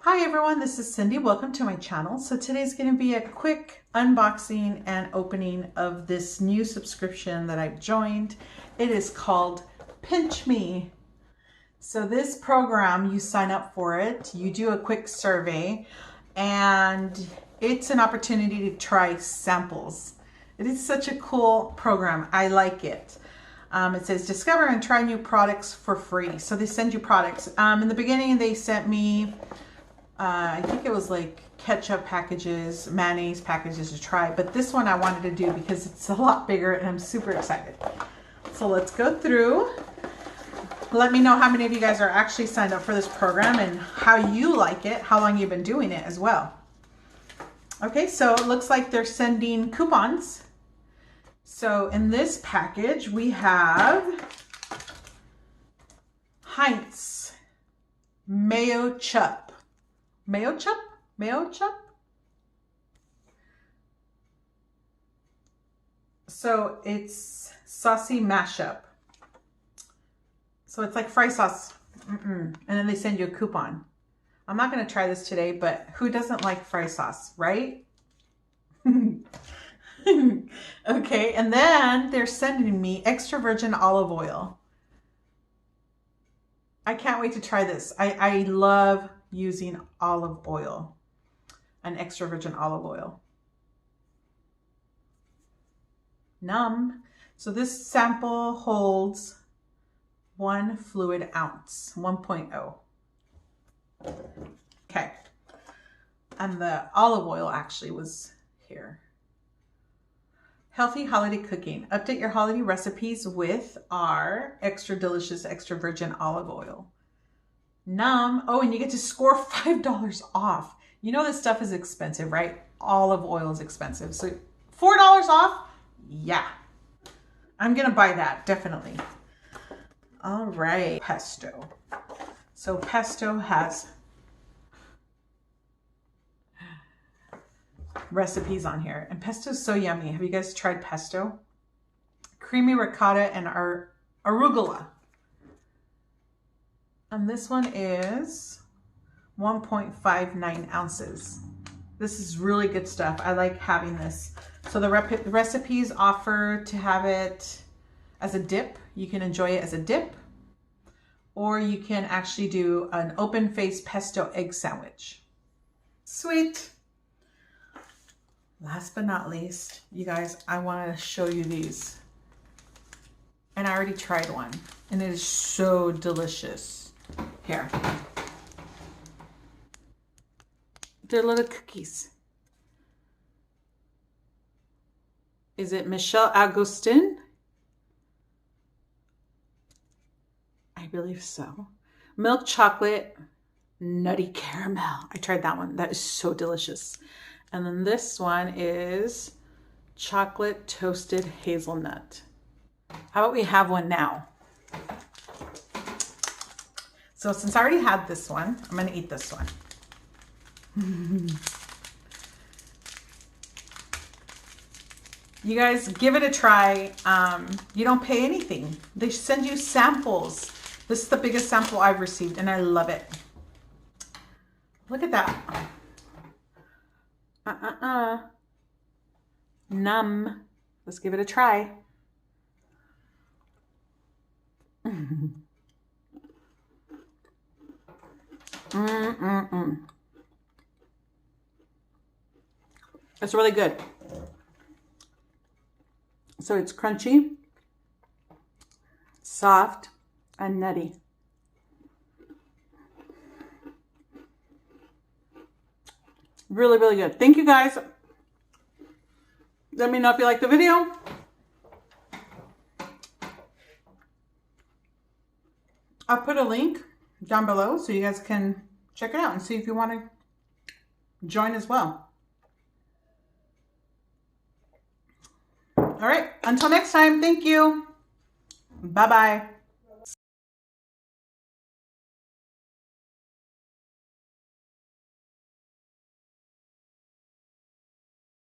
Hi everyone, this is Cindy. Welcome to my channel. So today's going to be a quick unboxing and opening of this new subscription that I've joined. It is called Pinch Me. So this program, you sign up for it, you do a quick survey, and it's an opportunity to try samples. It is such a cool program. I like it. It says discover and try new products for free. So they send you products. In the beginning, they sent me I think it was like ketchup packages, mayonnaise packages to try, but this one I wanted to do because it's a lot bigger and I'm super excited. So let's go through. Let me know how many of you guys are actually signed up for this program and how you like it, how long you've been doing it as well. Okay, so it looks like they're sending coupons. So in this package we have Heinz Mayo Chuck. Mayo Chuck? Mayo Chuck? So it's saucy mashup. So it's like fry sauce. And then they send you a coupon. I'm not going to try this today, but who doesn't like fry sauce, right? Okay, and then they're sending me extra virgin olive oil. I can't wait to try this. I love using olive oil, an extra virgin olive oil. Numb. So this sample holds 1 fluid ounce, 1.0. Okay. And the olive oil actually was here. Healthy holiday cooking. Update your holiday recipes with our extra delicious, extra virgin olive oil. Numb. Oh, and you get to score $5 off. You know this stuff is expensive, right? Olive oil is expensive. So $4 off? Yeah. I'm going to buy that, definitely. All right. Pesto. So Pesto has recipes on here. And pesto is so yummy. Have you guys tried pesto? Creamy ricotta and arugula. And this one is 1.59 ounces. This is really good stuff. I like having this. So the recipes offer to have it as a dip. You can enjoy it as a dip, or you can actually do an open-faced pesto egg sandwich. Sweet. Last but not least, you guys, I want to show you these. And I already tried one, and it is so delicious. Here. They're little cookies. Is it Michel Augustin? I believe so. Milk chocolate, nutty caramel. I tried that one. That is so delicious. And then this one is chocolate toasted hazelnut. How about we have one now? So since I already had this one, I'm going to eat this one. You guys give it a try. You don't pay anything. They send you samples. This is the biggest sample I've received and I love it. Look at that. Numb. Let's give it a try. It's really good. So it's crunchy, soft, and nutty. Really, really good. Thank you guys. Let me know if you like the video. I'll put a link down below so you guys can check it out and see if you want to join as well. All right, until next time, thank you. Bye-bye.